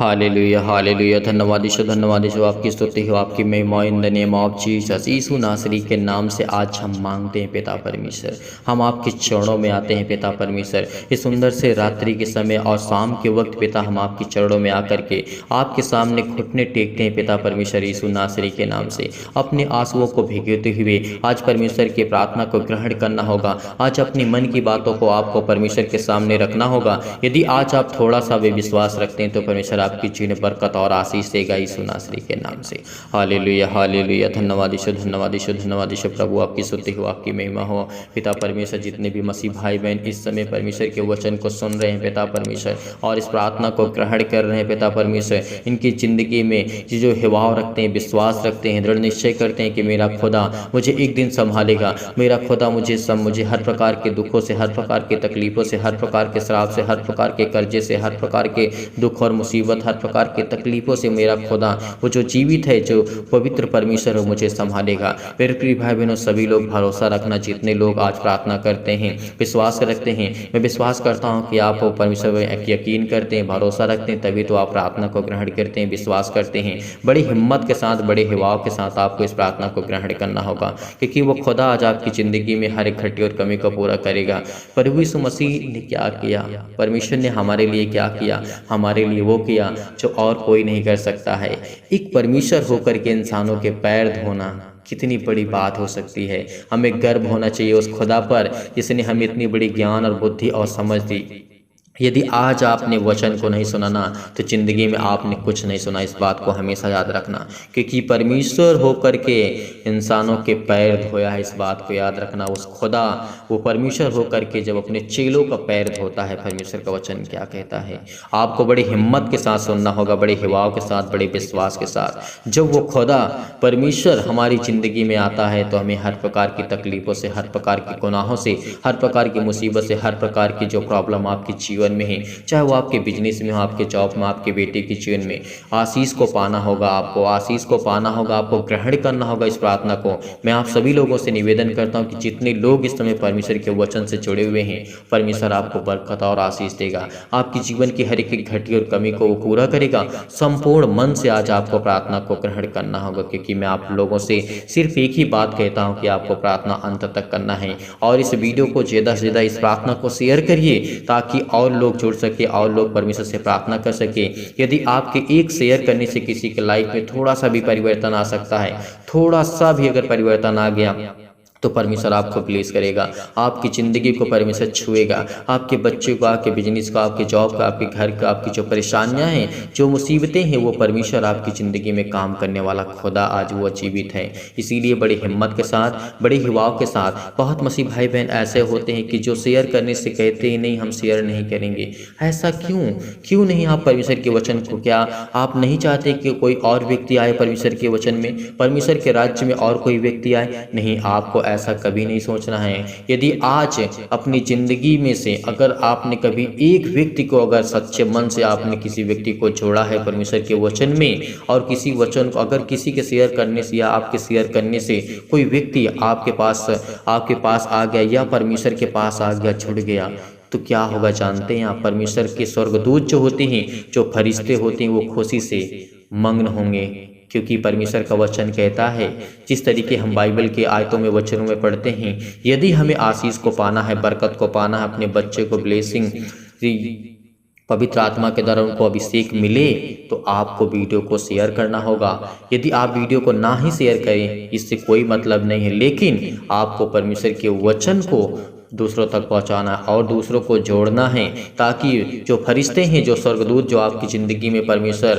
Hallelujah hallelujah. धन्यवाद यीशु आपकी स्तुति हो, आपकी महिमा in the name of Jesus. Yeshu नासरी के नाम से आज हम मांगते हैं पिता परमेश्वर, हम आपके चरणों में आते हैं पिता परमेश्वर। इस सुंदर से रात्रि के समय और शाम के वक्त पिता हम आपके चरणों में आकर के आपके सामने घुटने टेकते हैं पिता परमेश्वर। यीशु नासरी के नाम से अपने आंसुओं को भिगोते हुए आज परमेश्वर की प्रार्थना को ग्रहण करना होगा। आज अपनी मन की बातों को आपको परमेश्वर के सामने रखना होगा। यदि आज आप थोड़ा सा भी विश्वास रखते हैं तो परमेश्वर आपकी जीवन बरकत और आशीष देगा यीशु नासरी के नाम से। Hallelujah hallelujah. धन्यवाद यीशु धन्यवाद यीशु धन्यवाद यीशु। प्रभु आपकी स्तुति हो, आपकी महिमा हो पिता परमेश्वर। जितने भी मसीह भाई बहन इस समय परमेश्वर के वचन को सुन रहे हैं पिता परमेश्वर और इस प्रार्थना को ग्रहण कर रहे हैं पिता परमेश्वर, इनकी ज़िंदगी में जो हिवाव रखते हैं, विश्वास रखते हैं, दृढ़ निश्चय करते हैं कि मेरा खुदा मुझे एक दिन संभालेगा, मेरा खुदा मुझे हर प्रकार के दुखों से, हर प्रकार के तकलीफ़ों से, हर प्रकार के श्राप से, हर प्रकार के कर्जे से, हर प्रकार के दुख और मुसीबत, हर प्रकार के तकलीफ़ों से मेरा खुदा वो जो जीवित है, जो पवित्र परमेश्वर है, मुझे संभालेगा। मेरे प्रिय भाई बहनों, सभी लोग भरोसा रखना, जितने लोग आज प्रार्थना करते हैं, विश्वास रखते हैं, मैं विश्वास करता हूं कि आप परमेश्वर पर यकीन करते हैं, भरोसा रखते हैं, तभी तो आप प्रार्थना को ग्रहण करते हैं, विश्वास करते हैं। बड़ी हिम्मत के साथ, बड़े हिवाव के साथ आपको इस प्रार्थना को ग्रहण करना होगा, क्योंकि वो खुदा आज आपकी ज़िंदगी में हर एक घटी और कमी को पूरा करेगा। प्रभु यीशु मसीह ने क्या किया, परमेश्वर ने हमारे लिए क्या किया, हमारे लिए वो किया जो और कोई नहीं कर सकता है। एक परमेश्वर होकर के इंसानों के पैर धोना कितनी बड़ी बात हो सकती है। हमें गर्व होना चाहिए उस खुदा पर जिसने हमें इतनी बड़ी ज्ञान और बुद्धि और समझ दी। यदि आज आपने वचन को नहीं सुना ना, तो ज़िंदगी में आपने कुछ नहीं सुना। इस बात को हमेशा याद रखना, क्योंकि परमेश्वर होकर के इंसानों के पैर धोया है। इस बात को याद रखना, उस खुदा वो परमेश्वर होकर के जब अपने चेलों का पैर धोता है, परमेश्वर का वचन क्या कहता है। आपको बड़ी हिम्मत के साथ सुनना होगा, बड़े हिवाव के साथ, बड़े विश्वास के साथ। जब वो खुदा परमेश्वर हमारी ज़िंदगी में आता है तो हमें हर प्रकार की तकलीफ़ों से, हर प्रकार के गुनाहों से, हर प्रकार की मुसीबत से, हर प्रकार की जो प्रॉब्लम आपकी जीवन में है, चाहे वो आपके बिजनेस में हो, आपके जॉब में, आपके बेटे के जीवन में, आशीष को पाना होगा। आपको आशीष को पाना होगा, आपको ग्रहण करना होगा इस प्रार्थना को। मैं आप सभी लोगों से निवेदन करता हूं कि जितने लोग इस समय परमेश्वर के वचन से जुड़े हुए हैं, परमेश्वर आपको बरकत और आशीष देगा। आपकी जीवन की हर एक घटी और कमी को वो पूरा करेगा। संपूर्ण मन से आज आपको प्रार्थना को ग्रहण करना होगा, क्योंकि मैं आप लोगों से सिर्फ एक ही बात कहता हूँ कि आपको प्रार्थना अंत तक करना है। और इस वीडियो को ज़्यादा से ज़्यादा, इस प्रार्थना को शेयर करिए ताकि और लोग जुड़ सके और लोग परमेश्वर से प्रार्थना कर सके। यदि आपके एक शेयर करने से किसी के लाइफ में थोड़ा सा भी परिवर्तन आ सकता है, थोड़ा सा भी अगर परिवर्तन आ गया तो परमेश्वर आपको ब्लेस करेगा, आपकी ज़िंदगी को परमेश्वर छुएगा, आपके बच्चे को, आपके बिजनेस को, आपके जॉब का, आपके घर का, आपकी जो परेशानियां हैं, जो मुसीबतें हैं, वो परमेश्वर आपकी ज़िंदगी में काम करने वाला खुदा आज वो जीवित है। इसीलिए बड़ी हिम्मत के साथ, बड़े हिवाव के साथ, बहुत मसीह भाई बहन ऐसे होते हैं कि जो शेयर करने से कहते ही नहीं, हम शेयर नहीं करेंगे। ऐसा क्यों नहीं आप परमेश्वर के वचन को, क्या आप नहीं चाहते कि कोई और व्यक्ति आए परमेश्वर के वचन में, परमेश्वर के राज्य में और कोई व्यक्ति आए? नहीं, आपको ऐसा कभी नहीं सोचना है। यदि आज अपनी ज़िंदगी में से अगर आपने कभी एक व्यक्ति को, अगर सच्चे मन से आपने किसी व्यक्ति को जोड़ा है परमेश्वर के वचन में, और किसी वचन को अगर किसी के शेयर करने से या आपके शेयर करने से कोई व्यक्ति आपके पास आ गया या परमेश्वर के पास आ गया, जुड़ गया, तो क्या होगा जानते हैं आप? परमेश्वर के स्वर्गदूत जो होते हैं, जो फरिश्ते होते हैं, वो खुशी से मग्न होंगे, क्योंकि परमेश्वर का वचन कहता है, जिस तरीके हम बाइबल के आयतों में, वचनों में पढ़ते हैं, यदि हमें आशीष को पाना है, बरकत को पाना है, अपने बच्चे को ब्लेसिंग, पवित्र आत्मा के द्वारा उनको अभिषेक मिले, तो आपको वीडियो को शेयर करना होगा। यदि आप वीडियो को ना ही शेयर करें, इससे कोई मतलब नहीं है, लेकिन आपको परमेश्वर के वचन को दूसरों तक पहुंचाना और दूसरों को जोड़ना है, ताकि जो फरिश्ते हैं, जो स्वर्गदूत, जो आपकी ज़िंदगी में परमेश्वर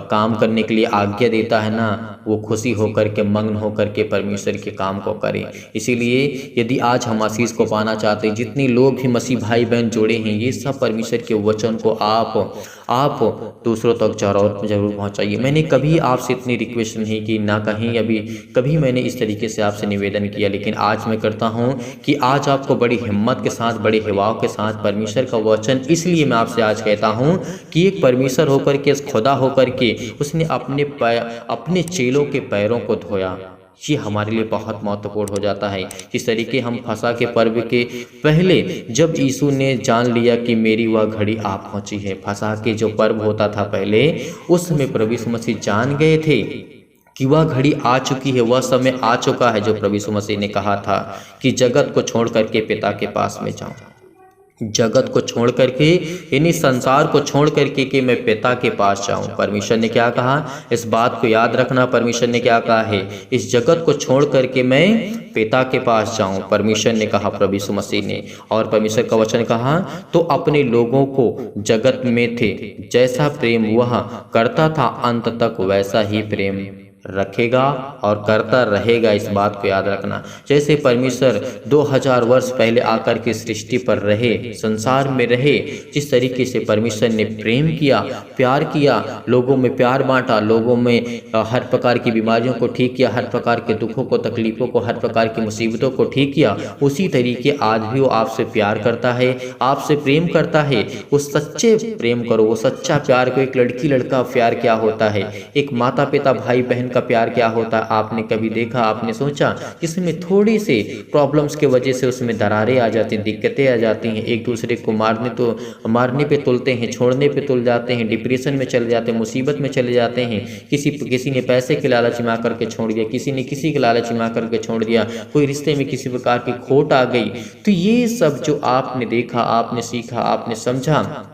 काम करने के लिए आज्ञा देता है ना, वो खुशी होकर के, मग्न होकर के परमेश्वर के काम को करें। इसीलिए यदि आज हम आशीष को पाना चाहते हैं, जितने लोग भी मसीह भाई बहन जुड़े हैं, ये सब परमेश्वर के वचन को आप दूसरों तक जरूर पहुंचाइए। मैंने कभी आपसे इतनी रिक्वेस्ट नहीं की, ना कहीं अभी कभी मैंने इस तरीके से आपसे निवेदन किया, लेकिन आज मैं करता हूं कि आज आपको बड़ी हिम्मत के साथ, बड़े हिवाव के साथ परमेश्वर का वचन, इसलिए मैं आपसे आज कहता हूं कि एक परमेश्वर होकर के, खुदा होकर के, उसने अपने चेलों के पैरों को धोया। ये हमारे लिए बहुत महत्वपूर्ण हो जाता है। इस तरीके हम फसह के पर्व के पहले जब यीशु ने जान लिया कि मेरी वह घड़ी आ पहुंची है, फसह के जो पर्व होता था पहले, उस समय प्रभु यीशु मसीह जान गए थे कि वह घड़ी आ चुकी है, वह समय आ चुका है जो प्रभु यीशु मसीह ने कहा था कि जगत को छोड़ करके पिता के पास में जाऊं, जगत को छोड़ करके यानी संसार को छोड़ करके कि मैं पिता के पास जाऊं। परमेश्वर ने क्या कहा, इस बात को याद रखना, परमेश्वर ने क्या कहा है, इस जगत को छोड़ करके मैं पिता के पास जाऊं, परमेश्वर ने कहा, प्रभु यीशु मसीह ने। और परमेश्वर का वचन कहा, तो अपने लोगों को जगत में थे जैसा प्रेम वह करता था अंत तक वैसा ही प्रेम रखेगा और करता रहेगा। इस बात को याद रखना। जैसे परमेश्वर 2000 वर्ष पहले आकर के सृष्टि पर रहे, संसार में रहे, जिस तरीके से परमेश्वर ने प्रेम किया, प्यार किया, लोगों में प्यार बांटा, लोगों में हर प्रकार की बीमारियों को ठीक किया, हर प्रकार के दुखों को, तकलीफों को, हर प्रकार की मुसीबतों को ठीक किया, उसी तरीके आज भी वो आपसे प्यार करता है, आपसे प्रेम करता है। उस सच्चे प्रेम करो, वो सच्चा प्यार को। एक लड़की लड़का प्यार क्या होता है, एक माता पिता भाई बहन का प्यार क्या होता है, आपने कभी देखा, आपने सोचा? इसमें थोड़ी से प्रॉब्लम्स के वजह से उसमें दरारें आ जाती हैं, दिक्कतें आ जाती हैं, एक दूसरे को मारने पे तुलते हैं, छोड़ने पे तुल जाते हैं, डिप्रेशन में चले जाते हैं, मुसीबत में चले जाते हैं। किसी ने पैसे के लालच में आकर के छोड़ दिया, किसी ने किसी के लालच में आकर के छोड़ दिया, कोई रिश्ते में किसी प्रकार की खोट आ गई। तो ये सब जो आपने देखा, आपने सीखा, आपने समझा,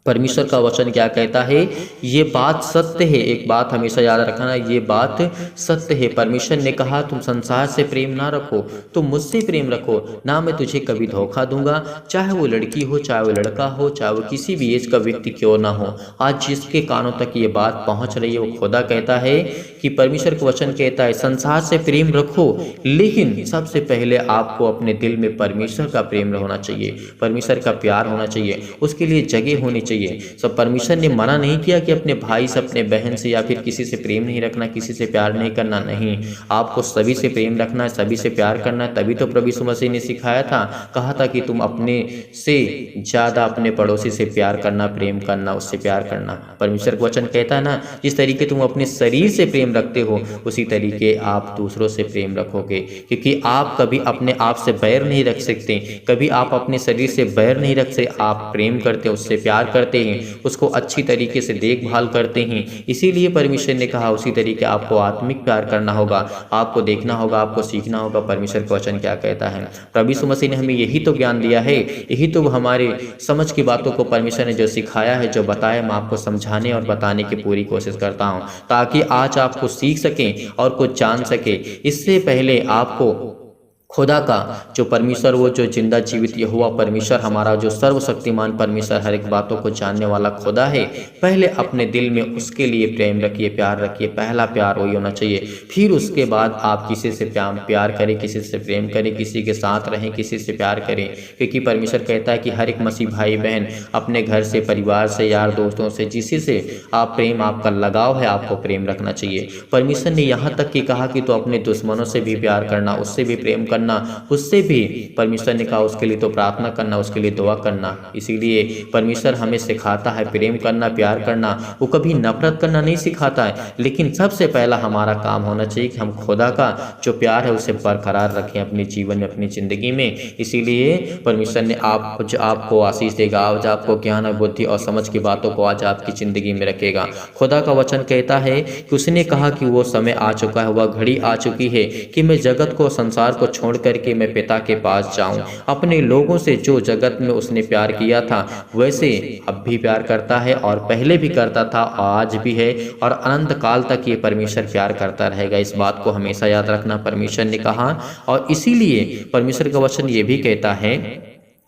परमेश्वर का वचन क्या कहता है, ये बात सत्य है। एक बात हमेशा याद रखना, ये बात सत्य है। परमेश्वर ने कहा, तुम संसार से प्रेम ना रखो, तुम मुझसे प्रेम रखो, ना मैं तुझे कभी धोखा दूंगा। चाहे वो लड़की हो, चाहे वो लड़का हो, चाहे वो किसी भी एज का व्यक्ति क्यों ना हो, आज जिसके कानों तक ये बात पहुंच रही है, वो खुदा कहता है कि परमेश्वर का वचन कहता है, संसार से प्रेम रखो, लेकिन सबसे पहले आपको अपने दिल में परमेश्वर का प्रेम होना चाहिए, परमेश्वर का प्यार होना चाहिए, उसके लिए जगह होनी चाहिए। सब परमेश्वर ने मना नहीं किया कि अपने भाई से, अपने बहन से या फिर किसी से प्रेम नहीं रखना, किसी से प्यार नहीं करना, नहीं, आपको सभी से प्रेम रखना है, सभी से प्यार करना है। तभी तो प्रभु यीशु मसीह ने सिखाया था, कहा था कि तुम अपने से ज्यादा अपने पड़ोसी से प्यार करना, प्रेम करना, उससे प्यार करना। परमेश्वर का वचन कहता है ना, जिस तरीके तुम अपने शरीर से प्रेम रखते हो, उसी तरीके आप दूसरों से प्रेम रखोगे, क्योंकि आप कभी अपने आप से बैर नहीं रख सकते, कभी आप अपने शरीर से बैर नहीं रख सकते। आप प्रेम करते, उससे प्यार करते हैं, उसको अच्छी तरीके से देखभाल करते हैं। इसीलिए परमेश्वर ने कहा, उसी तरीके आपको आत्मिक प्यार करना होगा, आपको देखना होगा, आपको सीखना होगा परमेश्वर का वचन क्या कहता है। प्रभु यीशु मसीह ने हमें यही तो ज्ञान दिया है, यही तो हमारे समझ की बातों को परमेश्वर ने जो सिखाया है, जो बताया, मैं आपको समझाने और बताने की पूरी कोशिश करता हूं, ताकि आज आपको सीख सकें और कुछ जान सके। इससे पहले आपको खुदा का जो परमेश्वर, वो जो जिंदा जीवित यहोवा परमेश्वर, हमारा जो सर्वशक्तिमान परमेश्वर, हर एक बातों को जानने वाला खुदा है, पहले अपने दिल में उसके लिए प्रेम रखिए, प्यार रखिए। पहला प्यार वही होना चाहिए। फिर उसके बाद आप किसी से प्यार करें, किसी से प्रेम करें, किसी के साथ रहें, किसी से प्यार करें, क्योंकि परमेश्वर कहता है कि हर एक मसीह भाई बहन अपने घर से, परिवार से, यार दोस्तों से, जिसी से आप प्रेम, आपका लगाव है, आपको प्रेम रखना चाहिए। परमेश्वर ने यहाँ तक कि कहा कि तो अपने दुश्मनों से भी प्यार करना, उससे भी प्रेम करना, उससे भी परमेश्वर ने कहा उसके लिए तो प्रार्थना करना, उसके लिए दुआ करना। इसीलिए परमेश्वर हमें सिखाता है प्रेम करना, प्यार करना। वो कभी नफरत करना नहीं सिखाता है, लेकिन सबसे पहला हमारा काम होना चाहिए कि हम खुदा का जो प्यार है उसे बरकरार रखें अपने जीवन में, अपनी जिंदगी में। इसीलिए परमेश्वर ने आपको आशीष देगा, आज आपको ज्ञान और बुद्धि और समझ की बातों को आज आपकी जिंदगी में रखेगा। खुदा का वचन कहता है कि उसने कहा कि वो समय आ चुका है, वह घड़ी आ चुकी है कि मैं जगत को, संसार को छोड़ करके मैं पिता के पास जाऊं। अपने लोगों से जो जगत में उसने प्यार किया था, वैसे अब भी प्यार करता है, और पहले भी करता था, आज भी है, और अनंत काल तक ये परमेश्वर प्यार करता रहेगा। इस बात को हमेशा याद रखना, परमेश्वर ने कहा। और इसीलिए परमेश्वर का वचन ये भी कहता है,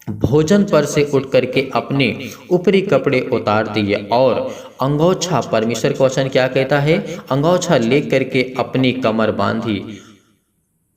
भोजन पर से उठ करके अपने ऊपरी कपड़े उतार दिए और अंगोछा, परमेश्वर का वचन क्या कहता है, अंगोछा ले करके अपनी कमर बांधी।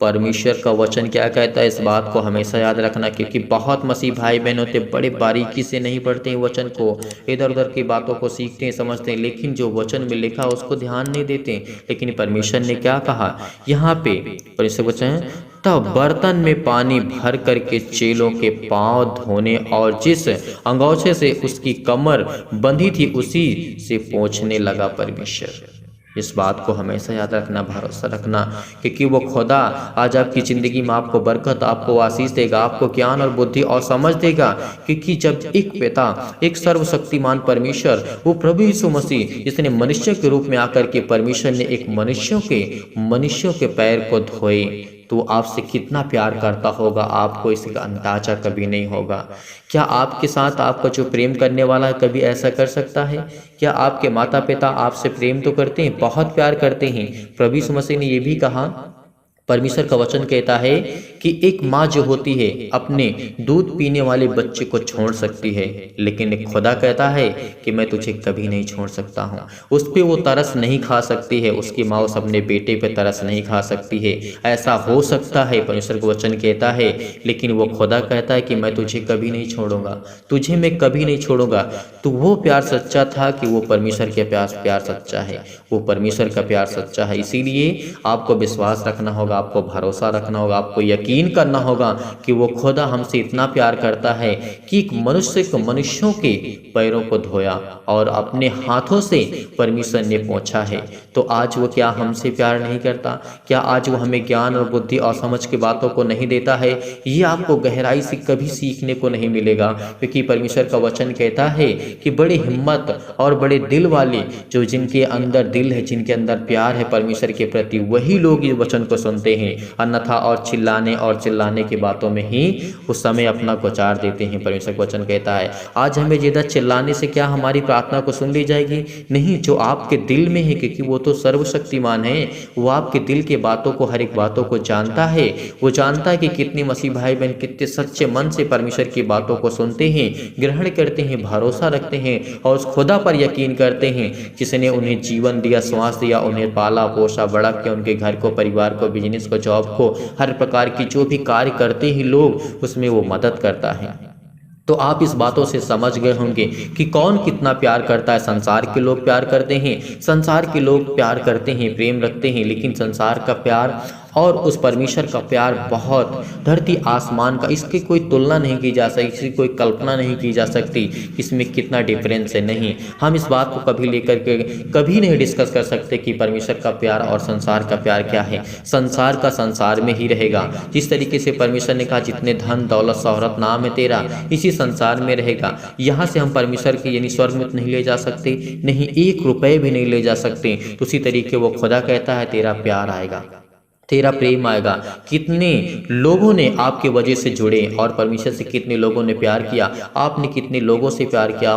परमेश्वर का वचन क्या कहता है, इस बात को हमेशा याद रखना, क्योंकि बहुत मसीह भाई बहन होते बड़े बारीकी से नहीं पढ़ते हैं वचन को, इधर उधर की बातों को सीखते हैं, समझते हैं, लेकिन जो वचन में लिखा उसको ध्यान नहीं देते। लेकिन परमेश्वर ने क्या कहा यहाँ पे, परमेश्वर वचन, तब बर्तन में पानी भर करके चेलों के पांव धोने और जिस अंगोछे से उसकी कमर बंधी थी उसी से पोंछने लगा। परमेश्वर इस बात को हमेशा याद रखना, भरोसा रखना, क्योंकि वो खुदा आज आपकी ज़िंदगी में आपको बरकत, आपको आशीष देगा, आपको ज्ञान और बुद्धि और समझ देगा। क्योंकि जब एक पिता, एक सर्वशक्तिमान परमेश्वर, वो प्रभु यीशु मसीह, जिसने मनुष्य के रूप में आकर के परमेश्वर ने एक मनुष्यों के पैर को धोए, तो आपसे कितना प्यार करता होगा, आपको इसका अंदाजा कभी नहीं होगा। क्या आपके साथ आपका जो प्रेम करने वाला है कभी ऐसा कर सकता है? क्या आपके माता पिता आपसे प्रेम तो करते हैं, बहुत प्यार करते हैं। प्रभु यीशु मसीह ने यह भी कहा, परमेश्वर का वचन कहता है कि एक माँ जो होती है अपने दूध पीने वाले बच्चे को छोड़ सकती है, लेकिन एक खुदा कहता है कि मैं तुझे कभी नहीं छोड़ सकता हूँ। उस पर वो तरस नहीं खा सकती है, उसकी माँ उस अपने बेटे पे तरस नहीं खा सकती है। ऐसा हो सकता है, परमेश्वर का वचन कहता है, लेकिन वो खुदा कहता है कि मैं तुझे कभी नहीं छोड़ूंगा, तुझे मैं कभी नहीं छोड़ूंगा। तो वो प्यार सच्चा था कि वो परमेश्वर के प्यार सच्चा है, वो परमेश्वर का प्यार सच्चा है। इसीलिए आपको विश्वास रखना होगा, आपको भरोसा रखना होगा, आपको यकीन करना होगा कि वो खुदा हमसे इतना प्यार करता है कि एक मनुष्यों के पैरों को धोया और अपने हाथों से परमेश्वर ने पहुंचा है। तो आज वो क्या हमसे प्यार नहीं करता? क्या आज वो हमें ज्ञान और बुद्धि और समझ की बातों को नहीं देता है? ये आपको गहराई से कभी सीखने को नहीं मिलेगा, क्योंकि परमेश्वर का वचन कहता है कि बड़ी हिम्मत और बड़े दिल वाले, जो जिनके अंदर दिल है, जिनके अंदर प्यार है परमेश्वर के प्रति, वही लोग इस वचन को सुनते हैं। अन्यथा और चिल्लाने की बातों में ही उस समय अपना गोचार देते हैं। परमेश्वर का वचन कहता है आज हमें ज्यादा चिल्लाने से क्या हमारी प्रार्थना को सुन ली जाएगी? नहीं, जो आपके दिल में है, क्योंकि वो तो सर्वशक्तिमान है, वो आपके दिल के बातों को, हर एक बातों को जानता है। वो जानता है कि कितने मसीह भाई बहन कितने सच्चे मन से परमेश्वर की बातों को सुनते हैं, ग्रहण करते हैं, भरोसा रखते हैं और उस खुदा पर यकीन करते हैं जिसने उन्हें जीवन दिया, श्वास दिया, उन्हें पाला पोसा, बड़ा किया, उनके घर को, परिवार को, बिजनेस को, जॉब को, हर प्रकार की जो भी कार्य करते हैं लोग, उसमें वो मदद करता है। तो आप इस बातों से समझ गए होंगे कि कौन कितना प्यार करता है। संसार के लोग प्यार करते हैं, संसार के लोग प्यार करते हैं, प्रेम रखते हैं, लेकिन संसार का प्यार और उस परमेश्वर का प्यार बहुत धरती आसमान का, इसकी कोई तुलना नहीं की जा सकती, इसकी कोई कल्पना नहीं की जा सकती, इसमें कितना डिफरेंस है। नहीं, हम इस बात को कभी लेकर के कभी नहीं डिस्कस कर सकते कि परमेश्वर का प्यार और संसार का प्यार क्या है। संसार का संसार में ही रहेगा। जिस तरीके से परमेश्वर ने कहा जितने धन दौलत शोहरत नाम है तेरा, इसी संसार में रहेगा। यहाँ से हम परमेश्वर के यानी स्वर्ग में नहीं ले जा सकते, नहीं एक रुपए भी नहीं ले जा सकते। तो उसी तरीके वो खुदा कहता है तेरा प्यार आएगा, तेरा प्रेम आएगा। कितने लोगों ने आपके वजह से जुड़े और परमेश्वर से कितने लोगों ने प्यार किया, आपने कितने लोगों से प्यार किया,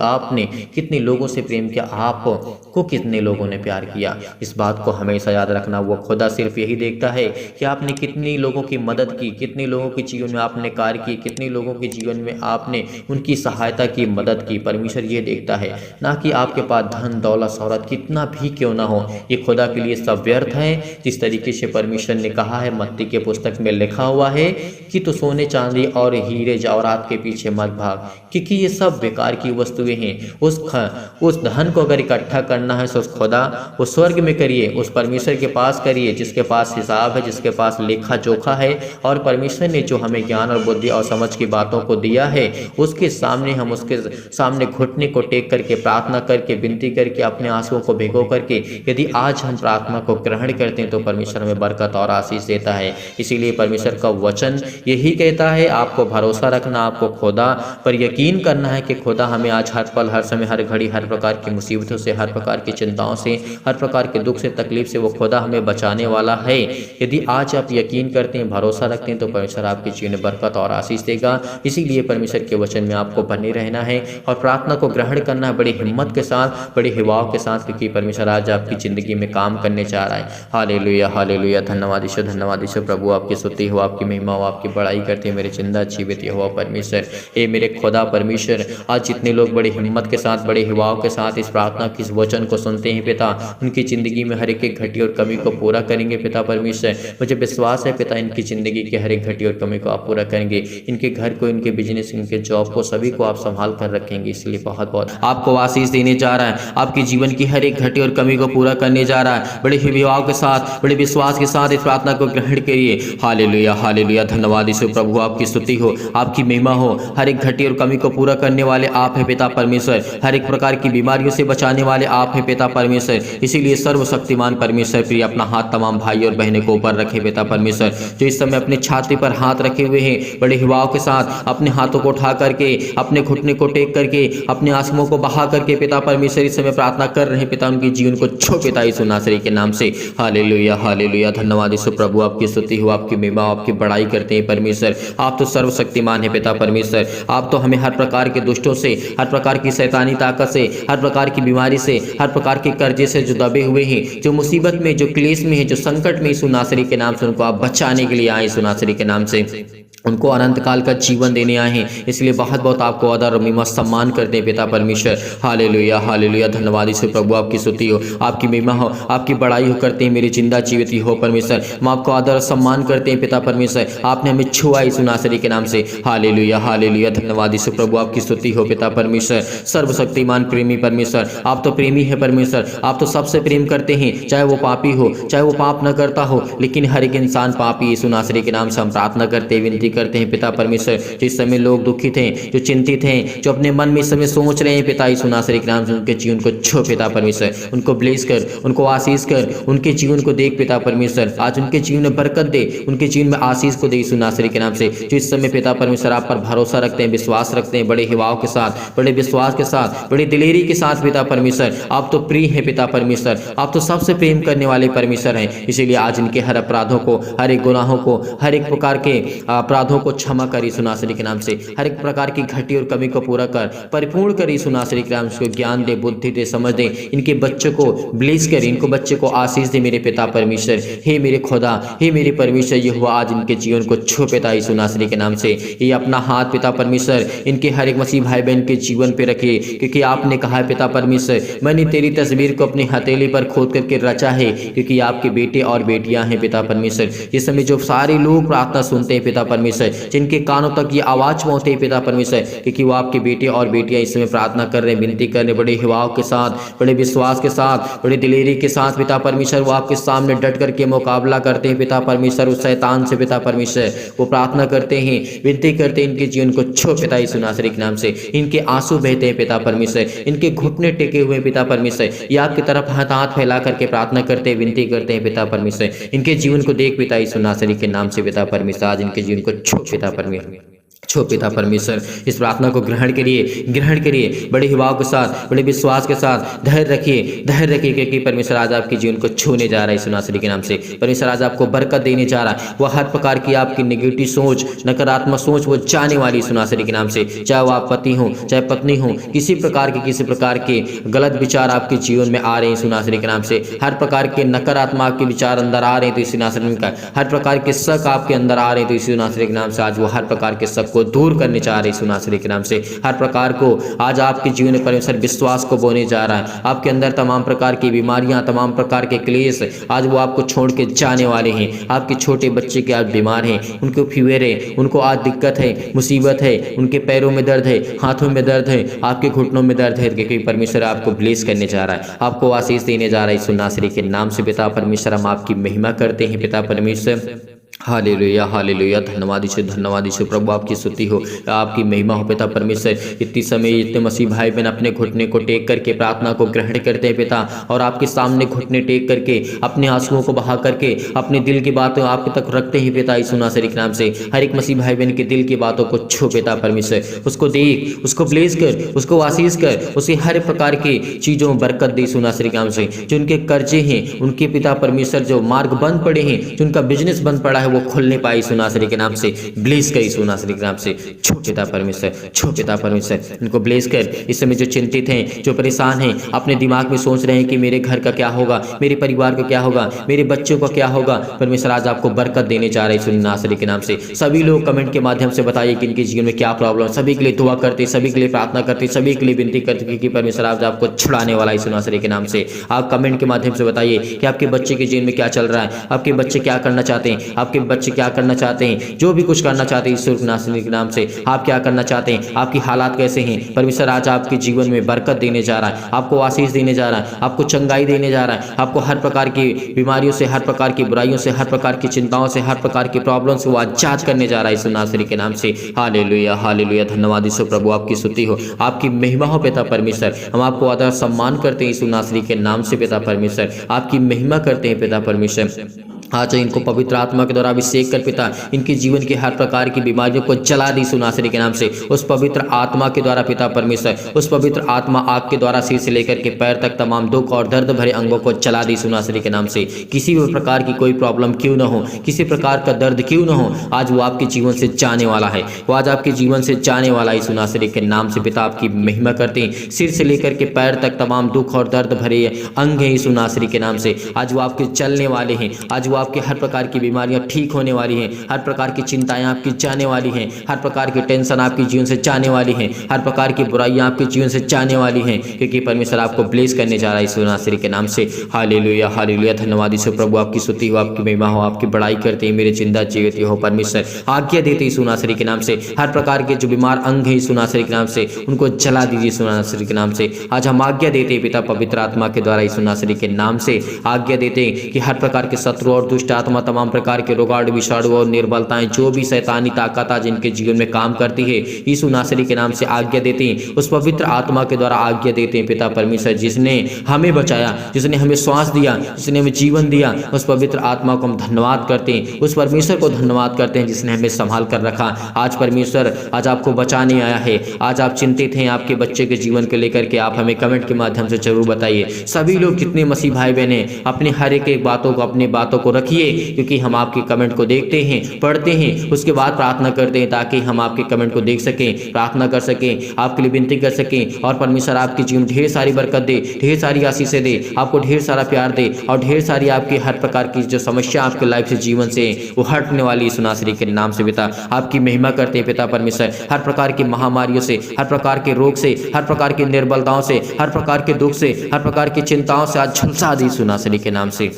आपने कितने लोगों से प्रेम किया, आपको कितने लोगों ने प्यार किया। इस बात को हमेशा याद रखना। वो खुदा सिर्फ यही देखता है कि आपने कितने लोगों की मदद की, कितने लोगों के जीवन में आपने कार्य किए, कितने लोगों के जीवन में आपने उनकी सहायता की, मदद की। परमेश्वर ये देखता है, ना कि आपके पास धन दौलत शोहरत कितना भी क्यों ना हो। ये खुदा के लिए सब व्यर्थ है। जिस तरीके परमेश्वर ने कहा है, मत्ती के पुस्तक में लिखा हुआ है कि तो सोने चांदी और हीरे जवाहरात के पीछे मत भाग, क्योंकि ये सब बेकार की वस्तुएं हैं। उस धन को अगर इकट्ठा करना है तो उस खुदा, उस स्वर्ग में करिए, उस परमेश्वर के पास करिए, जिसके पास हिसाब है, जिसके पास लेखा जोखा है। और परमेश्वर ने जो हमें ज्ञान और बुद्धि और समझ की बातों को दिया है, उसके सामने हम उसके सामने घुटने को टेक करके, प्रार्थना करके, विनती करके, अपने आंसुओं को भिगो करके यदि आज हम प्रार्थना को ग्रहण करते हैं तो परमेश्वर में बरकत और आशीष देता है। इसीलिए परमेश्वर का वचन यही कहता है, आपको भरोसा रखना, आपको खुदा पर यकीन करना है कि खुदा हमें आज हर पल, हर समय, हर घड़ी, हर प्रकार की मुसीबतों से, हर प्रकार की चिंताओं से, हर प्रकार के दुख से, तकलीफ से वो खुदा हमें बचाने वाला है। यदि आज आप यकीन करते हैं, भरोसा रखते हैं, तो परमेश्वर आपके जीवन में बरकत और आशीष देगा। इसीलिए परमेश्वर के वचन में आपको बने रहना है और प्रार्थना को ग्रहण करना है बड़ी हिम्मत के साथ, बड़े हिवाव के साथ, क्योंकि परमेश्वर आज आपकी जिंदगी में काम करने जा रहा है। Hallelujah, hallelujah. धन्यवाद ईश्वर, धन्यवाद ईश्वर। प्रभु आपकी स्तुति हो, आपकी महिमा हो, आपकी बड़ाई करते हैं मेरे जिंदा जीवित यहोवा परमेश्वर। ए मेरे खुदा परमेश्वर, आज जितने लोग बड़ी हिम्मत के साथ, बड़े हिवाव के साथ इस प्रार्थना की, इस वचन को सुनते हैं पिता, उनकी जिंदगी में हर एक घटी और कमी को पूरा करेंगे पिता परमेश्वर। मुझे विश्वास है पिता, इनकी जिंदगी की हर एक घटी और कमी को आप पूरा करेंगे। इनके घर को, इनके बिजनेस, इनके जॉब को, सभी को आप संभाल कर रखेंगे। इसलिए बहुत बहुत आपको आशीष देने जा रहा है, आपके जीवन की हर एक घटी और कमी को पूरा करने जा रहा है। बड़े हिवाव के साथ, बड़े विश्वास विश्वास के साथ इस प्रार्थना को ग्रहण करिए। हालेलुया हालेलुया, धन्यवाद यीशु प्रभु, आपकी स्तुति हो, आपकी महिमा हो। हर एक घटी और कमी को पूरा करने वाले आप है पिता परमेश्वर, हर एक प्रकार की बीमारियों से बचाने वाले आप है पिता परमेश्वर। इसीलिए सर्वशक्तिमान परमेश्वर प्रिय अपना हाथ तमाम भाई और बहनों को ऊपर रखे पिता परमेश्वर, जो इस समय अपने छाती पर हाथ रखे हुए हैं, बड़े हिवाओं के साथ अपने हाथों को उठा करके, अपने घुटने को टेक करके, अपने आंसुओं को बहा करके पिता परमेश्वर इस समय प्रार्थना कर रहे हैं पिता, उनके जीवन को छो पिता यीशु नासरी के नाम से। हालेलुया हालेलुया, धन्यवाद यीशु प्रभु, आपकी स्तुति हो, आपकी महिमा, आपकी बड़ाई करते हैं परमेश्वर। आप तो सर्वशक्तिमान है पिता परमेश्वर, आप तो हमें हर प्रकार के दुष्टों से, हर प्रकार की शैतानी ताकत से, हर प्रकार की बीमारी से, हर प्रकार के कर्जे से जो दबे हुए हैं, जो मुसीबत में, जो क्लेश में है, जो संकट में, यीशु नासरी के नाम से उनको आप बचाने के लिए आए यीशु नासरी के नाम से, उनको अनंत काल का जीवन देने आए हैं। इसलिए बहुत बहुत आपको आदर और महिमा सम्मान करते हैं पिता परमेश्वर। हालेलुया हालेलुया, धन्यवाद यीशु प्रभु, आपकी स्तुति हो, आपकी महिमा हो, आपकी बड़ाई हो करते हैं मेरे जिंदा जीवित हो परमेश्वर। हम आपको आदर और सम्मान करते हैं पिता परमेश्वर, आपने हमें छुआ यीशु नासरी के नाम से। हालेलुया हालेलुया, धन्यवाद यीशु प्रभु, आपकी स्तुति हो पिता परमेश्वर। सर्वशक्तिमान प्रेमी परमेश्वर, आप तो प्रेमी है परमेश्वर, आप तो सबसे प्रेम करते हैं, चाहे वो पापी हो, चाहे वो पाप न करता हो, लेकिन हर एक इंसान पापी यीशु नासरी के नाम से हम प्रार्थना करते हैं, विनती करते हैं पिता परमेश्वर। जिस समय लोग दुखित हैं, जो चिंतित हैं, जो अपने मन में इस समय सोच रहे हैं पिता यीशु नासरी के नाम से, उनके जीवन को छो पिता परमेश्वर, उनको ब्लेस कर, उनको आशीष कर, उनके जीवन को देख पिता परमेश्वर, आज उनके जीवन में बरकत दे, उनके जीवन में आशीष को दे यीशु नासरी के नाम से। जो इस समय पिता परमेश्वर आप पर भरोसा रखते हैं, विश्वास रखते हैं, बड़े हिवाओं के साथ, बड़े विश्वास के साथ, बड़ी दिलेरी के साथ पिता परमेश्वर, आप तो प्रिय हैं पिता परमेश्वर, आप तो सबसे प्रेम करने वाले परमेश्वर हैं। इसीलिए आज इनके हर अपराधों को, हर एक गुनाहों को, हर एक प्रकार के अपराधों को क्षमा कर यीशु नासरी के नाम से, हर एक प्रकार की घटी और कमी को पूरा कर, परिपूर्ण कर यीशु नासरी के नाम से। ज्ञान दे, बुद्धि दे, समझ दे, इनके बच्चों को ब्लेस कर, इनको बच्चे को आशीष दे मेरे पिता परमेश्वर। हे मेरे खुदा, हे मेरे परमेश्वर, ये हुआ आज इनके जीवन को छो पिता यीशु नासरी के नाम से। ये अपना हाथ पिता परमेश्वर इनके हर एक मसीह भाई बहन के जीवन पे रखे, क्योंकि आपने कहा है पिता परमेश्वर, मैंने तेरी तस्वीर को अपनी हथेली पर खोद करके रचा है, क्योंकि आपके बेटे और बेटियां हैं पिता परमेश्वर। इस समय जो सारे लोग प्रार्थना सुनते हैं पिता परमेश्वर, जिनके कानों तक ये आवाज पहुंचते हैं पिता परमेश्वर, क्योंकि वो आपके बेटे और बेटियां इस समय प्रार्थना कर रहे हैं, विनती कर रहे हैं, बड़े हिवाओं के साथ, बड़े विश्वास के साथ, बड़े दिलेरी के साथ पिता परमेश्वर, वो आपके सामने डट करके मुकाबला करते हैं पिता परमेश्वर, उस शैतान से पिता परमेश्वर। वो प्रार्थना करते हैं, विनती करते हैं, इनके जीवन को छो पिता यीशु नासरी के नाम से। इनके आंसू बहते हैं पिता परमेश्वर, इनके घुटने टेके हुए पिता परमेश्वर, ये आपकी तरफ हाथ फैला करके प्रार्थना करते हैं, विनती करते हैं पिता परमेश्वर। इनके जीवन को देख पिता यीशु नासरी के नाम से पिता परमेश्वर, आज इनके जीवन को छो पिता परमेश्वर, छो पिता परमेश्वर। इस प्रार्थना को ग्रहण करिए बड़े हिवाओं के साथ, बड़े विश्वास के साथ। धैर्य रखिए, क्योंकि परमेश्वर आज आपके जीवन को छूने जा रहा है यीशु नासरी के नाम से। परमेश्वर आज आपको बरकत देने जा रहा है। वह हर प्रकार की आपकी नेगेटिव सोच, नकारात्मक सोच वो जाने वाली यीशु नासरी के नाम से। चाहे वो आप पति हो, चाहे पत्नी हो, किसी प्रकार के गलत विचार आपके जीवन में आ रहे हैं यीशु नासरी के नाम से, हर प्रकार के नकारात्मक आपके विचार अंदर आ रहे हैं तो यीशु नासरी का, हर प्रकार के शक आपके अंदर आ रहे हैं तो यीशु नासरी के नाम से आज वो हर प्रकार के शक को दूर करने जा रहे हैं यीशु नासरी के नाम से। हर प्रकार को आज आपके जीवन में परमेश्वर विश्वास को बोने जा रहा है। आपके अंदर तमाम प्रकार की बीमारियां, तमाम प्रकार के क्लेश आज वो आपको छोड़ के जाने वाले हैं। आपके छोटे बच्चे के आज बीमार हैं, उनको फीवर है, उनको आज दिक्कत है, मुसीबत है, उनके पैरों में दर्द है, हाथों में दर्द है, आपके घुटनों में दर्द है, क्योंकि परमेश्वर आपको ब्लेस करने जा रहा है, आपको आशीष देने जा रहा है यीशु नासरी के नाम से। पिता परमेश्वर, हम आपकी महिमा करते हैं पिता परमेश्वर। हालेलुया हालेलुया, धन्यवाद यीशु प्रभु, आपकी स्तुति हो, आपकी महिमा हो पिता परमेश्वर। इतनी समय इतने मसीह भाई बहन अपने घुटने को टेक करके प्रार्थना को ग्रहण करते हैं पिता, और आपके सामने घुटने टेक करके अपने आंसुओं को बहा करके अपने दिल की बातों आपके तक रखते हैं पिता यीशु नासरी के नाम से। हर एक मसीह भाई बहन के दिल की बातों को छू पिता परमेश्वर, उसको देख, उसको ब्लेस कर, उसको आशीष कर, उसे हर प्रकार की चीज़ों में बरकत दे यीशु नासरी के नाम से। जो उनके कर्जे हैं, उनके पिता परमेश्वर जो मार्ग बंद पड़े हैं, जो उनका बिजनेस बंद पड़ा है, वो खुलने पाए यीशु नासरी के नाम से। ब्लेस कर यीशु नासरी के नाम से, छो पिता परमेश्वर, छो पिता परमेश्वर, इनको ब्लेस कर। इस समय जो चिंतित हैं, जो परेशान हैं, अपने दिमाग में सोच रहे हैं कि मेरे घर का क्या होगा, मेरे परिवार को क्या होगा, मेरे बच्चों का क्या होगा, परमेश्वर आज आपको बरकत देने जा रहे हैं यीशु नासरी के नाम से। सभी लोग कमेंट के माध्यम से बताइए कि इनके जीवन में क्या प्रॉब्लम है। सभी के लिए दुआ करते, सभी के लिए प्रार्थना करते, सभी के लिए विनती करते कि परमेश्वर आज आपको छुड़ाने वाला यीशु नासरी के नाम से। आप कमेंट के माध्यम से बताइए कि आपके बच्चे के जीवन में क्या चल रहा है, आपके बच्चे क्या करना चाहते हैं, आपके आपके बच्चे क्या करना चाहते हैं, जो भी कुछ करना चाहते हैं ईश्वर के नासरी के नाम से, आप क्या करना चाहते हैं, आपकी हालात कैसे हैं, परमेश्वर आज आपके जीवन में बरकत देने जा रहा है, आपको आशीष देने जा रहा है, आपको चंगाई देने जा रहा है, आपको हर प्रकार की बीमारियों से, हर प्रकार की बुराइयों से, हर प्रकार की चिंताओं से, हर प्रकार की प्रॉब्लम से वो आजाद करने जा रहा है यीशु नासरी के नाम से। हालेलुया हालेलुया, धन्यवाद यीशु प्रभु, आपकी स्तुति हो, आपकी महिमा हो पिता परमेश्वर। हम आपको आदर सम्मान करते हैं यीशु नासरी के नाम से पिता परमेश्वर, आपकी महिमा करते हैं पिता परमेश्वर। आज इनको पवित्र आत्मा के द्वारा अभिषेक कर पिता, इनके जीवन की हर प्रकार की बीमारियों को जला दी यीशु नासरी के नाम से। उस पवित्र आत्मा के द्वारा पिता परमेश्वर, उस पवित्र आत्मा आग के द्वारा सिर से लेकर के पैर तक तमाम दुख और दर्द भरे अंगों को जला दी यीशु नासरी के नाम से। किसी भी प्रकार की कोई प्रॉब्लम क्यों न हो, किसी प्रकार का दर्द क्यों न हो, आज वो आपके जीवन से जाने वाला है, वो आज आपके जीवन से जाने वाला है यीशु नासरी के नाम से पिता। आपकी महिमा करते हैं, सिर से लेकर के पैर तक तमाम दुख और दर्द भरे अंग हैं यीशु नासरी के नाम से। आज वो आपके चलने वाले हैं, आज वो आपके हर प्रकार की बीमारियां ठीक होने वाली हैं, हर प्रकार की चिंताएं आपकी जाने वाली हैं, हर प्रकार की टेंशन आपके जीवन से जाने वाली हैं, हर प्रकार की बुराइयां आपके जीवन से जाने वाली हैं, क्योंकि परमेश्वर आपको ब्लेस करने जा रहा है यीशु नासरी के नाम से। हालेलुया हालेलुया, धन्यवाद यीशु प्रभु, आपकी स्तुति हो, आपकी महिमा हो, आपकी बड़ाई करते हैं मेरे जिंदा जीवित हो परमेश्वर। आज्ञा देते यीशु नासरी के नाम से, हर प्रकार के जो बीमार अंग है यीशु नासरी के नाम से उनको जला दीजिए यीशु नासरी के नाम से। आज हम आज्ञा देते हैं पिता पवित्र आत्मा के द्वारा यीशु नासरी के नाम से आज्ञा देते हैं कि हर प्रकार के शत्रु और दुष्ट आत्मा, तमाम प्रकार के रोगाणु विषाणु और निर्बलताएं, जो भी शैतानी ताकत आज जिनके जीवन में काम करती है यीशु नासरी के नाम से आज्ञा देते हैं। उस पवित्र आत्मा के द्वारा आज्ञा देते हैं पिता परमेश्वर, जिसने हमें बचाया, जिसने हमें श्वास दिया, जिसने हमें जीवन दिया, उस पवित्र आत्मा को हम धन्यवाद करते हैं, उस परमेश्वर को धन्यवाद करते हैं जिसने हमें संभाल कर रखा। आज परमेश्वर आज आपको बचाने आया है। आज आप चिंतित हैं आपके बच्चे के जीवन को लेकर के, आप हमें कमेंट के माध्यम से जरूर बताइए। सभी लोग जितने मसीह भाई बहन हैं अपने हर एक बातों को, अपनी बातों को रखिए, क्योंकि हम आपके कमेंट को देखते हैं, पढ़ते हैं, उसके बाद प्रार्थना करते हैं ताकि हम आपके कमेंट को देख सकें, प्रार्थना कर सकें, आपके लिए विनती कर सकें और परमेश्वर आपके जीवन ढेर सारी बरकत दे, ढेर सारी आशीषें दे, आपको ढेर सारा प्यार दे और ढेर सारी आपकी हर प्रकार की जो समस्या आपके लाइफ से, जीवन से वो हटने वाली यीशु नासरी के नाम से पिता। आपकी महिमा करते हैं पिता परमेश्वर, हर प्रकार की महामारियों से, हर प्रकार के रोग से, हर प्रकार की निर्बलताओं से, हर प्रकार के दुख से, हर प्रकार की चिंताओं से आज झुलसा दी यीशु नासरी के नाम से।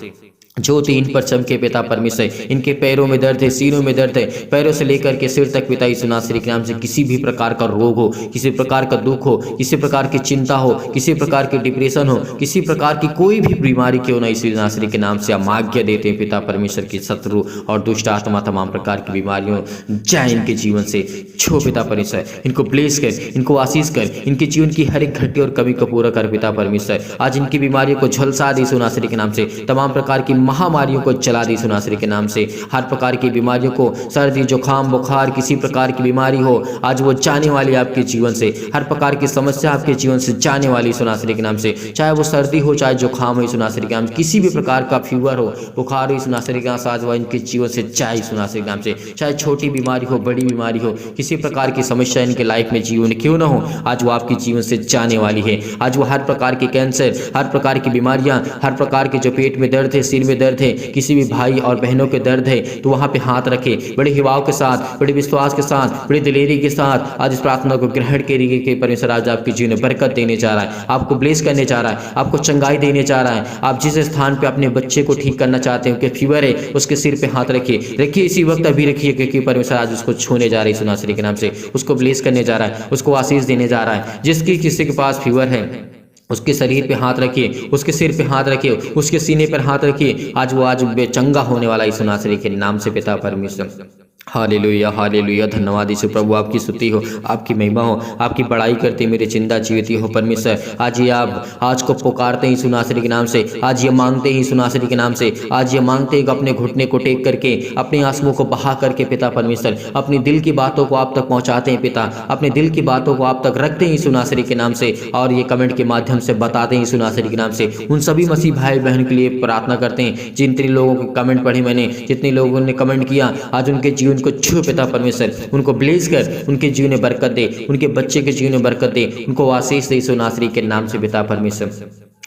ज्योति इन पर चमके पिता परमेश्वर, इनके पैरों में दर्द है, सीनों में दर्द है, पैरों से लेकर के सिर तक पिता यीशु नासरी के नाम से किसी भी प्रकार का रोग हो, किसी प्रकार का दुख हो, किसी प्रकार की चिंता हो, किसी प्रकार की डिप्रेशन हो, किसी प्रकार की कोई भी बीमारी क्यों ना यीशु नासरी के नाम से हम आज्ञा देते हैं पिता परमेश्वर की शत्रु और दुष्ट आत्मा, तमाम प्रकार की बीमारियों जाए इनके जीवन से। छो पिता परमेश्वर, इनको ब्लेस कर, इनको आशीष कर, इनके जीवन की हर एक घटी और कमी को पूरा कर पिता परमेश्वर। आज इनकी बीमारियों को झुलसा दी यीशु नासरी के नाम से, तमाम प्रकार की महामारियों को चला दी यीशु नासरी के नाम से। हर प्रकार की बीमारियों को, सर्दी जुकाम बुखार, किसी प्रकार की बीमारी हो, आज वो जाने वाली आपके जीवन से। हर प्रकार की समस्या आपके जीवन से जाने वाली यीशु नासरी के नाम से, चाहे वो सर्दी हो, चाहे जुकाम हो यीशु नासरी के नाम से, किसी भी प्रकार का फीवर हो, बुखार हो यीशु नासरी के नाम से, आज वो इनके जीवन से जाए यीशु नासरी के नाम से। चाहे छोटी बीमारी हो, बड़ी बीमारी हो, किसी प्रकार की समस्या इनके लाइफ में जीवन क्यों ना हो, आज वो आपके जीवन से जाने वाली है। आज वो हर प्रकार के कैंसर, हर प्रकार की बीमारियां, हर प्रकार के जो पेट में दर्द है, सिर में दर्द है, किसी भी भाई और बहनों के दर्द है, तो वहां पे हाथ रखे, बड़े हिवाव के साथ, बड़े विश्वास के साथ, बड़ी दिलेरी के साथ आज इस प्रार्थना को ग्रहण करिए कि परमेश्वर आज आपके जीवन में बरकत देने जा रहा है, आपको ब्लेस करने जा रहा है, आपको चंगाई देने जा रहा है। आप जिस स्थान पे अपने बच्चे को ठीक करना चाहते हैं, उनके फीवर है, उसके सिर पे हाथ रखिए इसी वक्त अभी रखिए, क्योंकि परमेश्वर आज उसको छूने जा रहा है यीशु नासरी के नाम से, उसको ब्लेस करने जा रहा है, उसको आशीष देने जा रहा है। जिसकी किसी के पास फीवर है उसके शरीर पे हाथ रखिए, उसके सिर पे हाथ रखिए, उसके सीने पर हाथ रखिए, आज वो आज बेचंगा होने वाला यीशु नासरी के नाम से पिता परमेश्वर। हालेलुया हालेलुया, धन्यवाद यीशु प्रभु, आपकी स्तुति हो, आपकी महिमा हो, आपकी बड़ाई करते मेरे जिंदा जीवित हो परमेश्वर। आज ये आप आज को पुकारते हैं यीशु नासरी के नाम से, आज ये मांगते हैं यीशु नासरी के नाम से, आज ये मांगते हैं कि अपने घुटने को टेक करके, अपने आंसुओं को बहा करके पिता परमेश्वर अपनी दिल की बातों को आप तक पहुंचाते हैं पिता, अपने दिल की बातों को आप तक रखते हैं यीशु नासरी के नाम से, और ये कमेंट के माध्यम से बताते हैं यीशु नासरी के नाम से। उन सभी मसीह भाई बहन के लिए प्रार्थना करते हैं जितने लोगों के कमेंट पढ़े मैंने, जितने लोगों ने कमेंट किया, आज उनके जीवन को छू पिता परमेश्वर, उनको ब्लेस कर, उनके जीवन में बरकत दे, उनके बच्चे के जीवन में बरकत दे, उनको आशीष दे यीशु नासरी के नाम से पिता परमेश्वर।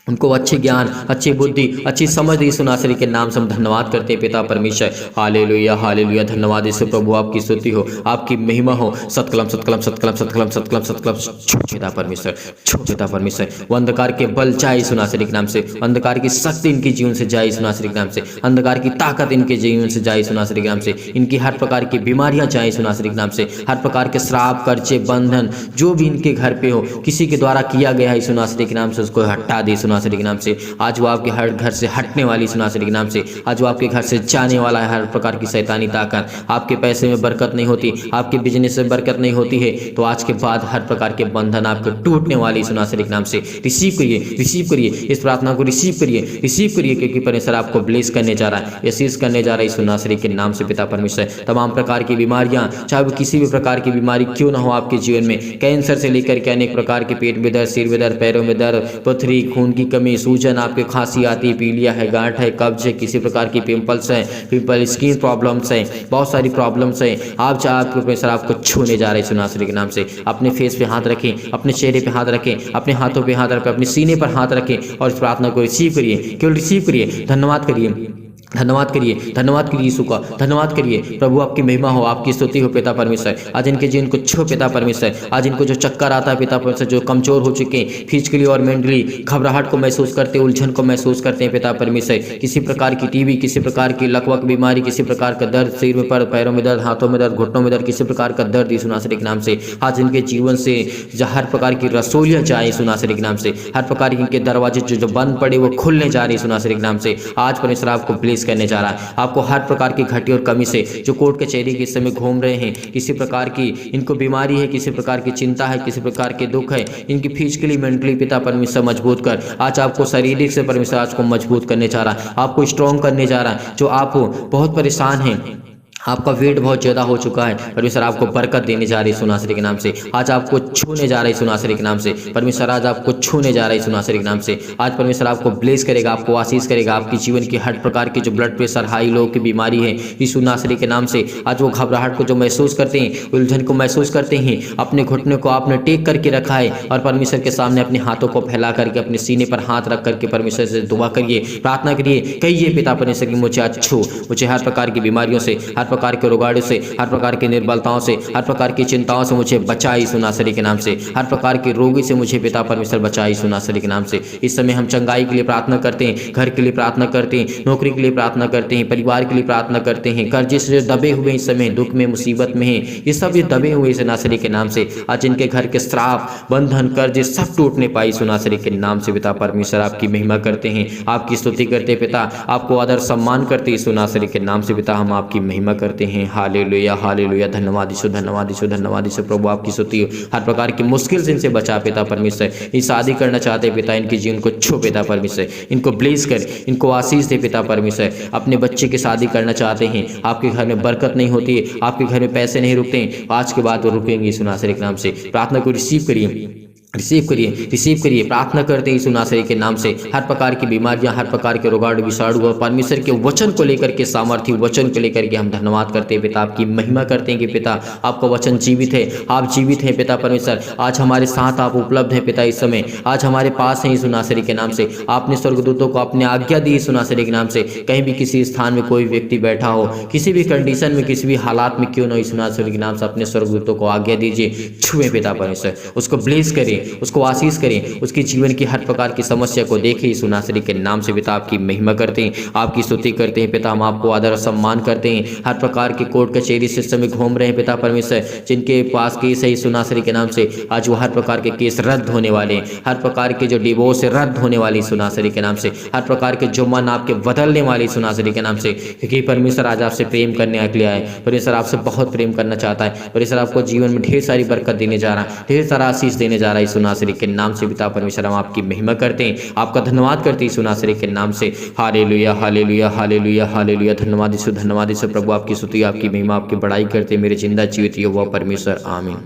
उनको अच्छे ज्ञान, अच्छी बुद्धि, अच्छी समझ दी यीशु नासरी के नाम से हम धन्यवाद करते हैं पिता परमेश्वर। हालेलुया हालेलुया, धन्यवाद यीशु प्रभु, आपकी स्तुति हो, आपकी महिमा हो। सतकलम सतकलम सतकलम सतकलम सतकलम सतकलम, छो पिता परमेश्वर, छो पिता परमेश्वर। वो अंधकार के बल जाए यीशु नासरी के नाम से, अंधकार की शक्ति इनके जीवन से जाए यीशु नासरी के नाम से, अंधकार की ताकत इनके जीवन से जाए यीशु नासरी के नाम से, इनकी हर प्रकार की बीमारियां जाए यीशु नासरी के नाम से, हर प्रकार के श्राप, कर्जे, बंधन जो भी इनके घर पे हो, किसी के द्वारा किया गया है यीशु नासरी के नाम से, उसको हटा दे यीशु नासरी के नाम से। आज वो आपके हर घर से हटने वाली यीशु नासरी के नाम से, आज वो आपके घर से जाने वाला है हर प्रकार की शैतानी ताकत। आपके पैसे में बरकत नहीं होती, आपके बिजनेस में बरकत नहीं होती है, तो आज के बाद हर प्रकार के बंधन आपके टूटने वाली यीशु नासरी के नाम से। रिसीव करिए, रिसीव करिए, इस प्रार्थना को रिसीव करिए, रिसीव करिए, क्योंकि परमेश्वर आपको ब्लेस करने जा रहा है, यीशु करने जा रहा है यीशु नासरी के नाम से पिता परमेश्वर। तमाम प्रकार की बीमारियां, चाहे वो किसी भी प्रकार की बीमारी क्यों ना हो आपके जीवन में, कैंसर से लेकर के अनेक प्रकार के पेट में दर्द, सिर में दर्द, पैरों में दर्द, पथरी, खून की कमी, सूजन, आपके खांसी आती है, पीलिया है, गांठ है, कब्ज है, किसी प्रकार की पिंपल्स है, पिंपल, स्किन प्रॉब्लम्स है, बहुत सारी प्रॉब्लम्स है। आप चाहे आपके परमेश्वर आपको छूने जा रहे हैं यीशु नासरी के नाम से। अपने फेस पे हाथ रखें, अपने चेहरे पे हाथ रखें, अपने हाथों पे हाथ रखें, अपने सीने पर हाथ रखें और इस प्रार्थना को रिसीव करिए, केवल रिसीव करिए। धन्यवाद करिए, धन्यवाद करिए, धन्यवाद करिए यीशु का, धन्यवाद करिए प्रभु, आपकी महिमा हो, आपकी स्तुति हो पिता परमेश्वर। आज इनके जीवन को छो पिता परमेश्वर, आज इनको जो चक्कर आता है पिता परमेश्वर, जो कमजोर हो चुके हैं फिजिकली और मेंटली, घबराहट को महसूस करते हैं, उलझन को महसूस करते हैं पिता परमेश्वर, किसी प्रकार की टीबी, किसी प्रकार की लकवक बीमारी, किसी प्रकार का दर्द, सिर में पर, पैरों में दर्द, हाथों में दर्द, घुटनों में दर्द, किसी प्रकार का दर्द यीशु नासरी के नाम से आज इनके जीवन से हर प्रकार की रसोलियाँ जाए यीशु नासरी के नाम से, हर प्रकार के इनके दरवाजे जो बंद पड़े वो खुलने जा रहे यीशु नासरी के नाम से। आज परमेश्वर आपको ब्लेस करने जा रहा है, आपको हर प्रकार की घटी और कमी से, जो कोर्ट कचहरी के इस समय घूम रहे हैं, किसी प्रकार की इनको बीमारी है, किसी प्रकार की चिंता है, किसी प्रकार के दुख है, इनकी फिजिकली मेंटली पिता परमेश्वर मजबूत कर। आज आपको शारीरिक से परमेश्वर आज को मजबूत करने जा रहा है, आपको स्ट्रॉन्ग करने जा रहा है। जो आप बहुत परेशान हैं, आपका वेट बहुत ज़्यादा हो चुका है, परमेश्वर आपको बरकत देने जा रही है यीशु नासरी के नाम से। आज आपको छूने जा रहा है यीशु नासरी के नाम से, परमेश्वर आज आपको छूने जा रहा है यीशु नासरी के नाम से। आज परमेश्वर आपको ब्लेस करेगा, आपको आशीष करेगा, आपकी जीवन की हर प्रकार की जो ब्लड प्रेशर, हाई लो की बीमारी है यीशु नासरी के नाम से। आज वो घबराहट को जो महसूस करते हैं, उलझन को महसूस करते हैं, अपने घुटने को आपने टेक करके रखा है और परमेश्वर के सामने अपने हाथों को फैला करके अपने सीने पर हाथ रख करके परमेश्वर से दुआ करिए, प्रार्थना करिए, कहिए पिता परमेश्वर की मुझे आज छू, मुझे हर प्रकार की बीमारियों से, हर प्रकार के रोगाड़े से, हर प्रकार की निर्बलताओं से, हर प्रकार की चिंताओं से मुझे बचा यीशु नासरी के नाम से, हर प्रकार के रोगी से मुझे पिता परमेश्वर बचा यीशु नासरी के नाम से। इस समय हम चंगाई के लिए प्रार्थना करते हैं, घर के लिए प्रार्थना करते हैं, नौकरी के लिए प्रार्थना करते हैं, परिवार के लिए प्रार्थना करते हैं, कर्जे से जो दबे हुए इस समय दुख में, मुसीबत में हैं, ये सब ये दबे हुए इस नासरी के नाम से आज इनके घर के श्राप, बंधन, कर्जे सब टूटने पाए यीशु नासरी के नाम से। पिता परमेश्वर आपकी महिमा करते हैं, आपकी स्तुति करते हैं पिता, आपको आदर सम्मान करते यीशु नासरी के नाम से पिता, हम आपकी महिमा करते हैं। हालेलुया हालेलुया, धन्यवाद यीशु, धन्यवाद यीशु, धन्यवाद यीशु प्रभु, आपकी स्तुति हो। हर प्रकार की मुश्किल से इनसे बचा पिता परमेश्वर। ये शादी करना चाहते पिता, इनके जीवन को छू पिता परमेश्वर, इनको ब्लेस कर, इनको आशीष दे पिता परमेश्वर। अपने बच्चे की शादी करना चाहते हैं, आपके घर में बरकत नहीं होती है, आपके घर में पैसे नहीं रुकते हैं, आज के बाद वो रुकेंगे यीशु नासरी के नाम से। प्रार्थना को रिसीव करिए, रिसीव करिए, रिसीव करिए, प्रार्थना करते हैं यीशु नासरी के नाम से। हर प्रकार की बीमारियां, हर प्रकार के रोगाणु, विषाणु और परमेश्वर के वचन को लेकर के, सामर्थ्य वचन को लेकर के हम धन्यवाद करते हैं पिता, आपकी महिमा करते हैं कि पिता आपका वचन जीवित है, आप जीवित हैं पिता परमेश्वर। आज हमारे साथ आप उपलब्ध हैं पिता, इस समय आज हमारे पास हैं यीशु नासरी के नाम से। आपने स्वर्गदूतों को अपने आज्ञा दी यीशु नासरी के नाम से। कहीं भी किसी स्थान में कोई व्यक्ति बैठा हो, किसी भी कंडीशन में, किसी भी हालात में क्यों ना, यीशु नासरी के नाम से अपने स्वर्गदूतों को आज्ञा दीजिए, छुए पिता परमेश्वर, उसको ब्लेस करें, उसको आशीष करें, उसके जीवन की हर प्रकार की समस्या को देखें यीशु नासरी के नाम से। पिता आपकी महिमा करते हैं, आपकी स्तुति करते हैं पिता, हम आपको आदर और सम्मान करते हैं। हर प्रकार की कोर्ट कचहरी से समय घूम रहे हैं पिता परमेश्वर, जिनके पास केस है यीशु नासरी के नाम से, आज वो हर प्रकार के केस रद्द होने वाले हैं, हर प्रकार के जो डिवोर्स रद्द होने वाले यीशु नासरी के नाम से, हर प्रकार के जो मन आपके बदलने वाले यीशु नासरी के नाम से। क्योंकि परमेश्वर आज आपसे प्रेम करने के लिए आए, परमेश्वर आपसे बहुत प्रेम करना चाहता है, परमेश्वर आपको जीवन में ढेर सारी बरकत देने जा रहा है, ढेर सारा आशीष देने जा रहा है यीशु नासरी के नाम से। पिता परमेश्वर हम आपकी महिमा करते हैं, आपका धन्यवाद करते हैं यीशु नासरी के नाम से। हालेलुया हालेलुया हालेलुया हालेलुया, धन्यवाद यीशु, धन्यवाद यीशु प्रभु, आपकी स्तुति, आपकी महिमा, आपकी बड़ाई करते मेरे जिंदा जीवित यहोवा परमेश्वर, आमीन।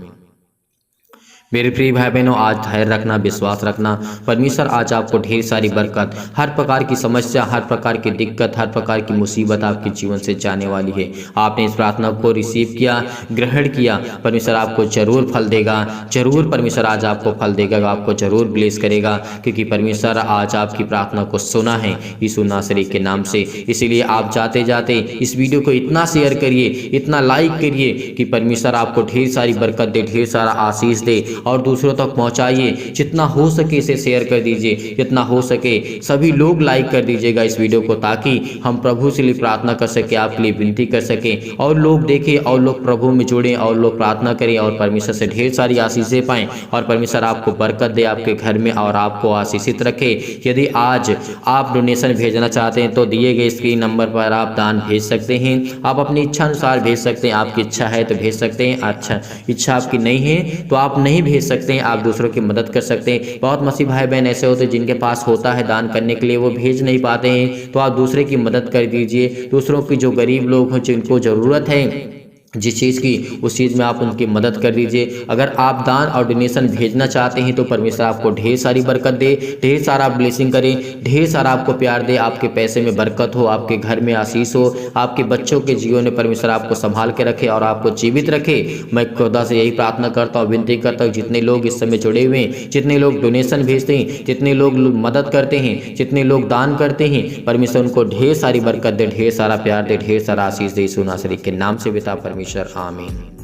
मेरे प्रिय भाई बहनों, आज धैर्य रखना, विश्वास रखना। परमेश्वर आज आपको ढेर सारी बरकत, हर प्रकार की समस्या, हर प्रकार की दिक्कत, हर प्रकार की मुसीबत आपके जीवन से जाने वाली है। आपने इस प्रार्थना को रिसीव किया, ग्रहण किया, परमेश्वर आपको जरूर फल देगा। जरूर परमेश्वर आज आपको फल देगा, आपको जरूर ब्लेस करेगा, क्योंकि परमेश्वर आज आपकी प्रार्थना को सुना है यीशु नासरी के नाम से। इसीलिए आप जाते जाते इस वीडियो को इतना शेयर करिए, इतना लाइक करिए कि परमेश्वर आपको ढेर सारी बरकत दे, ढेर सारा आशीष दे और दूसरों तक पहुंचाइए। जितना हो सके इसे शेयर कर दीजिए, जितना हो सके सभी लोग लाइक कर दीजिएगा इस वीडियो को, ताकि हम प्रभु से लिए प्रार्थना कर सके, आपके लिए विनती कर सके और लोग देखें और लोग प्रभु में जुड़ें और लोग प्रार्थना करें और परमेश्वर से ढेर सारी आशीषें पाएं और परमेश्वर आपको बरकत दे आपके घर में और आपको आशीषित रखे। यदि आज आप डोनेशन भेजना चाहते हैं तो दिए गए स्क्रीन नंबर पर आप दान भेज सकते हैं। आप अपनी इच्छा अनुसार भेज सकते हैं। आपकी इच्छा है तो भेज सकते हैं, अच्छा इच्छा आपकी नहीं है तो आप नहीं भेज सकते हैं। आप दूसरों की मदद कर सकते हैं। बहुत मसीह भाई बहन ऐसे होते हैं जिनके पास होता है दान करने के लिए, वो भेज नहीं पाते हैं, तो आप दूसरे की मदद कर दीजिए। दूसरों की जो गरीब लोग हैं जिनको ज़रूरत है जिस चीज़ की, उस चीज़ में आप उनकी मदद कर दीजिए। अगर आप दान और डोनेशन भेजना चाहते हैं तो परमेश्वर आपको ढेर सारी बरकत दे, ढेर सारा ब्लेसिंग करे, ढेर सारा आपको प्यार दे, आपके पैसे में बरकत हो, आपके घर में आशीष हो, आपके बच्चों के जीवन में परमेश्वर आपको संभाल के रखे और आपको जीवित रखे। मैं खुदा से यही प्रार्थना करता हूँ, विनती करता हूँ, जितने लोग इस समय जुड़े हुए हैं, जितने लोग डोनेशन भेजते हैं, जितने लोग मदद करते हैं, जितने लोग दान करते हैं, परमेश्वर उनको ढेर सारी बरकत दे, ढेर सारा प्यार दे, ढेर सारा आशीष दे। यीशु नासरी के नाम से पिता परमेश्वर, आमीन।